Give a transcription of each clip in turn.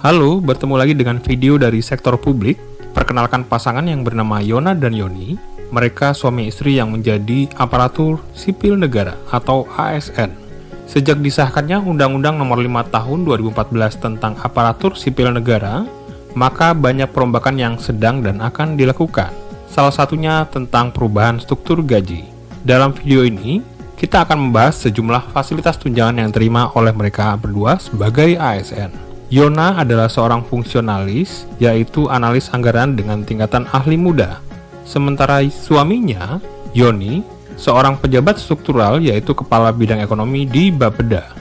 Halo, bertemu lagi dengan video dari sektor publik. Perkenalkan pasangan yang bernama Yona dan Yoni. Mereka suami istri yang menjadi aparatur sipil negara atau ASN. Sejak disahkannya Undang-Undang Nomor 5 Tahun 2014 tentang aparatur sipil negara, maka banyak perombakan yang sedang dan akan dilakukan. Salah satunya tentang perubahan struktur gaji. Dalam video ini, kita akan membahas sejumlah fasilitas tunjangan yang diterima oleh mereka berdua sebagai ASN. Yona adalah seorang fungsionalis, yaitu analis anggaran dengan tingkatan ahli muda. Sementara suaminya, Yoni, seorang pejabat struktural, yaitu kepala bidang ekonomi di Bapeda.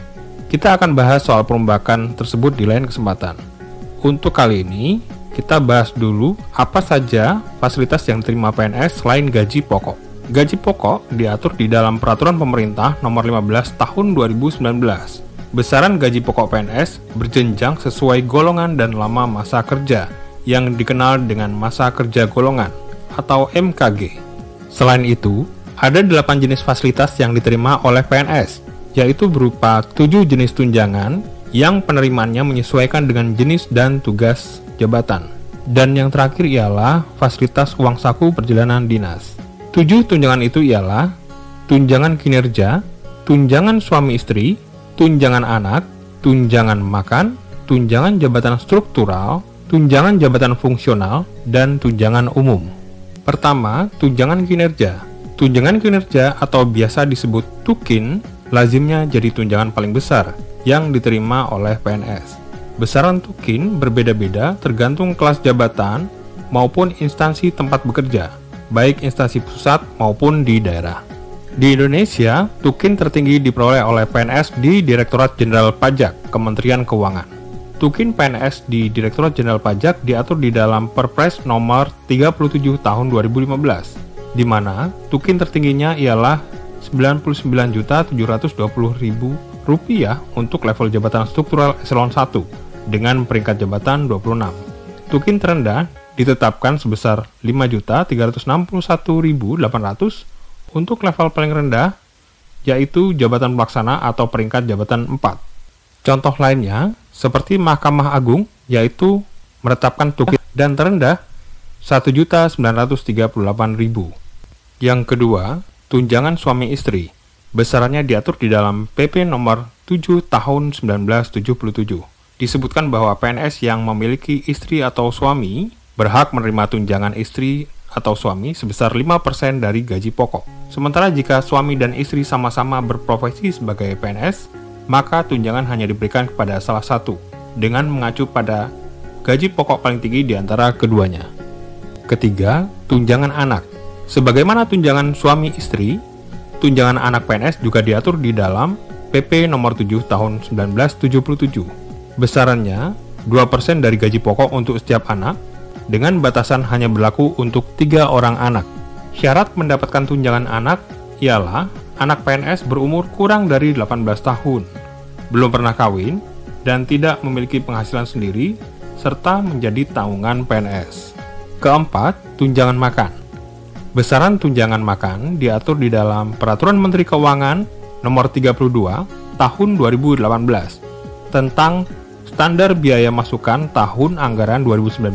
Kita akan bahas soal perombakan tersebut di lain kesempatan. Untuk kali ini, kita bahas dulu apa saja fasilitas yang diterima PNS selain gaji pokok. Gaji pokok diatur di dalam Peraturan Pemerintah Nomor 15 Tahun 2019. Besaran gaji pokok PNS berjenjang sesuai golongan dan lama masa kerja yang dikenal dengan masa kerja golongan atau MKG. Selain itu, ada 8 jenis fasilitas yang diterima oleh PNS, yaitu berupa 7 jenis tunjangan yang penerimaannya menyesuaikan dengan jenis dan tugas jabatan. Dan yang terakhir ialah fasilitas uang saku perjalanan dinas. 7 tunjangan itu ialah tunjangan kinerja, tunjangan suami istri, tunjangan anak, tunjangan makan, tunjangan jabatan struktural, tunjangan jabatan fungsional, dan tunjangan umum. Pertama, tunjangan kinerja. Tunjangan kinerja atau biasa disebut tukin, lazimnya jadi tunjangan paling besar yang diterima oleh PNS. Besaran tukin berbeda-beda tergantung kelas jabatan maupun instansi tempat bekerja, baik instansi pusat maupun di daerah. Di Indonesia, tukin tertinggi diperoleh oleh PNS di Direktorat Jenderal Pajak, Kementerian Keuangan. Tukin PNS di Direktorat Jenderal Pajak diatur di dalam Perpres Nomor 37 Tahun 2015, di mana tukin tertingginya ialah Rp99.720.000 untuk level jabatan struktural eselon 1 dengan peringkat jabatan 26. Tukin terendah ditetapkan sebesar Rp5.361.800 untuk level paling rendah, yaitu jabatan pelaksana atau peringkat jabatan 4. Contoh lainnya, seperti Mahkamah Agung, yaitu menetapkan tukin dan terendah Rp1.938.000. Yang kedua, tunjangan suami istri. Besarannya diatur di dalam PP Nomor 7 Tahun 1977. Disebutkan bahwa PNS yang memiliki istri atau suami berhak menerima tunjangan istri atau suami sebesar 5% dari gaji pokok. Sementara jika suami dan istri sama-sama berprofesi sebagai PNS, maka tunjangan hanya diberikan kepada salah satu, dengan mengacu pada gaji pokok paling tinggi di antara keduanya. Ketiga, tunjangan anak. Sebagaimana tunjangan suami istri, tunjangan anak PNS juga diatur di dalam PP Nomor 7 Tahun 1977. Besarannya 2% dari gaji pokok untuk setiap anak, dengan batasan hanya berlaku untuk 3 orang anak. Syarat mendapatkan tunjangan anak ialah anak PNS berumur kurang dari 18 tahun, belum pernah kawin, dan tidak memiliki penghasilan sendiri, serta menjadi tanggungan PNS. Keempat, tunjangan makan. Besaran tunjangan makan diatur di dalam Peraturan Menteri Keuangan Nomor 32 Tahun 2018 tentang standar biaya masukan tahun anggaran 2019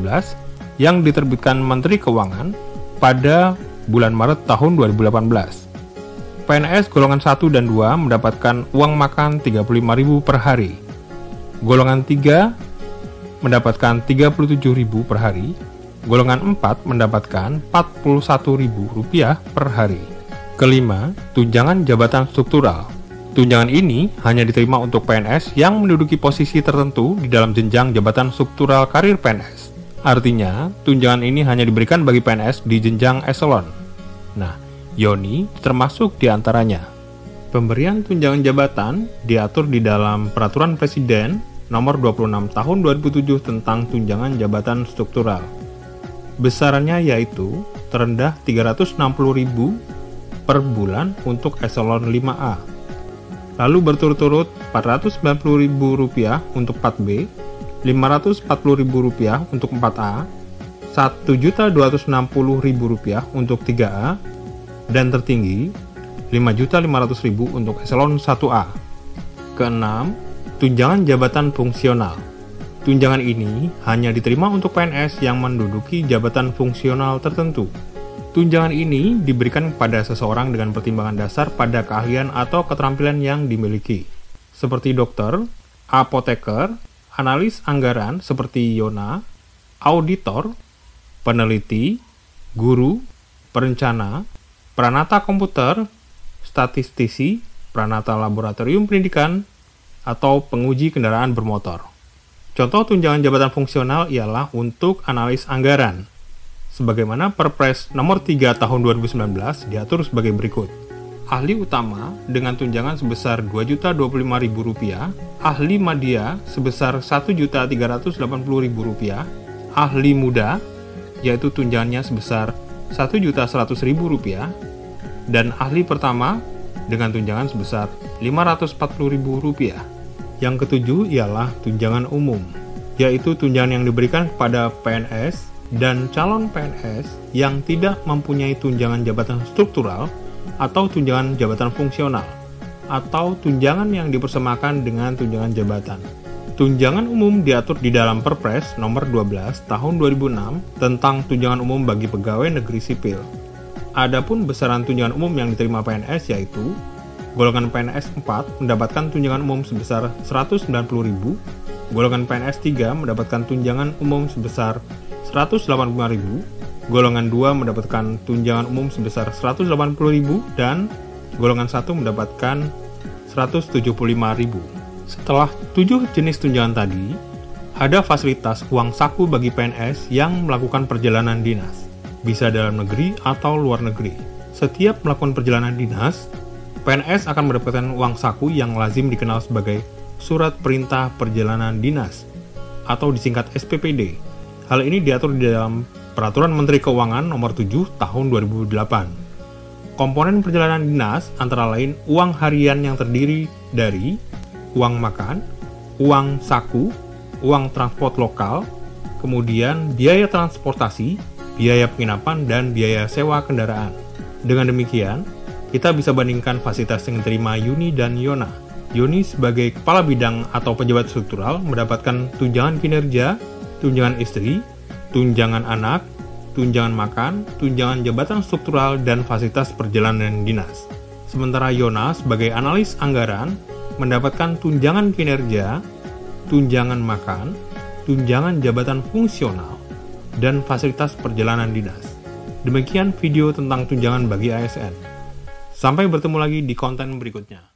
yang diterbitkan Menteri Keuangan pada bulan Maret tahun 2018. PNS golongan 1 dan 2 mendapatkan uang makan Rp35.000 per hari. Golongan 3 mendapatkan Rp37.000 per hari. Golongan 4 mendapatkan Rp41.000 per hari. Kelima, tunjangan jabatan struktural. Tunjangan ini hanya diterima untuk PNS yang menduduki posisi tertentu di dalam jenjang jabatan struktural karir PNS. Artinya, tunjangan ini hanya diberikan bagi PNS di jenjang eselon. Nah, Yoni termasuk di antaranya. Pemberian tunjangan jabatan diatur di dalam Peraturan Presiden Nomor 26 Tahun 2007 tentang tunjangan jabatan struktural. Besarannya yaitu terendah Rp360.000 per bulan untuk eselon 5A. Lalu berturut-turut Rp490.000 untuk 4B, Rp540.000 untuk 4A, Rp1.260.000 untuk 3A, dan tertinggi Rp5.500.000 untuk eselon 1A. Keenam, tunjangan jabatan fungsional. Tunjangan ini hanya diterima untuk PNS yang menduduki jabatan fungsional tertentu. Tunjangan ini diberikan kepada seseorang dengan pertimbangan dasar pada keahlian atau keterampilan yang dimiliki, seperti dokter, apoteker, analis anggaran seperti Yona, auditor, peneliti, guru, perencana, pranata komputer, statistisi, pranata laboratorium pendidikan, atau penguji kendaraan bermotor. Contoh tunjangan jabatan fungsional ialah untuk analis anggaran. Sebagaimana Perpres nomor 3 tahun 2019 diatur sebagai berikut. Ahli utama dengan tunjangan sebesar Rp2.025.000, ahli madya sebesar Rp1.380.000, ahli muda, yaitu tunjangannya sebesar Rp1.100.000, dan ahli pertama dengan tunjangan sebesar Rp540.000. Yang ketujuh ialah tunjangan umum, yaitu tunjangan yang diberikan kepada PNS dan calon PNS yang tidak mempunyai tunjangan jabatan struktural atau tunjangan jabatan fungsional, atau tunjangan yang dipersamakan dengan tunjangan jabatan. Tunjangan umum diatur di dalam Perpres nomor 12 tahun 2006 tentang tunjangan umum bagi pegawai negeri sipil. Adapun besaran tunjangan umum yang diterima PNS yaitu golongan PNS 4 mendapatkan tunjangan umum sebesar Rp190.000, golongan PNS 3 mendapatkan tunjangan umum sebesar Rp185.000, golongan 2 mendapatkan tunjangan umum sebesar Rp180.000, dan golongan 1 mendapatkan Rp175.000. Setelah 7 jenis tunjangan tadi, ada fasilitas uang saku bagi PNS yang melakukan perjalanan dinas, bisa dalam negeri atau luar negeri. Setiap melakukan perjalanan dinas, PNS akan mendapatkan uang saku yang lazim dikenal sebagai Surat Perintah Perjalanan Dinas atau disingkat SPPD. Hal ini diatur di dalam Peraturan Menteri Keuangan Nomor 7 Tahun 2008. Komponen perjalanan dinas antara lain uang harian yang terdiri dari uang makan, uang saku, uang transport lokal, kemudian biaya transportasi, biaya penginapan, dan biaya sewa kendaraan. Dengan demikian, kita bisa bandingkan fasilitas yang diterima Yuni dan Yona. Yuni sebagai kepala bidang atau pejabat struktural mendapatkan tunjangan kinerja, tunjangan istri, tunjangan anak, tunjangan makan, tunjangan jabatan struktural, dan fasilitas perjalanan dinas. Sementara Yona sebagai analis anggaran mendapatkan tunjangan kinerja, tunjangan makan, tunjangan jabatan fungsional, dan fasilitas perjalanan dinas. Demikian video tentang tunjangan bagi ASN. Sampai bertemu lagi di konten berikutnya.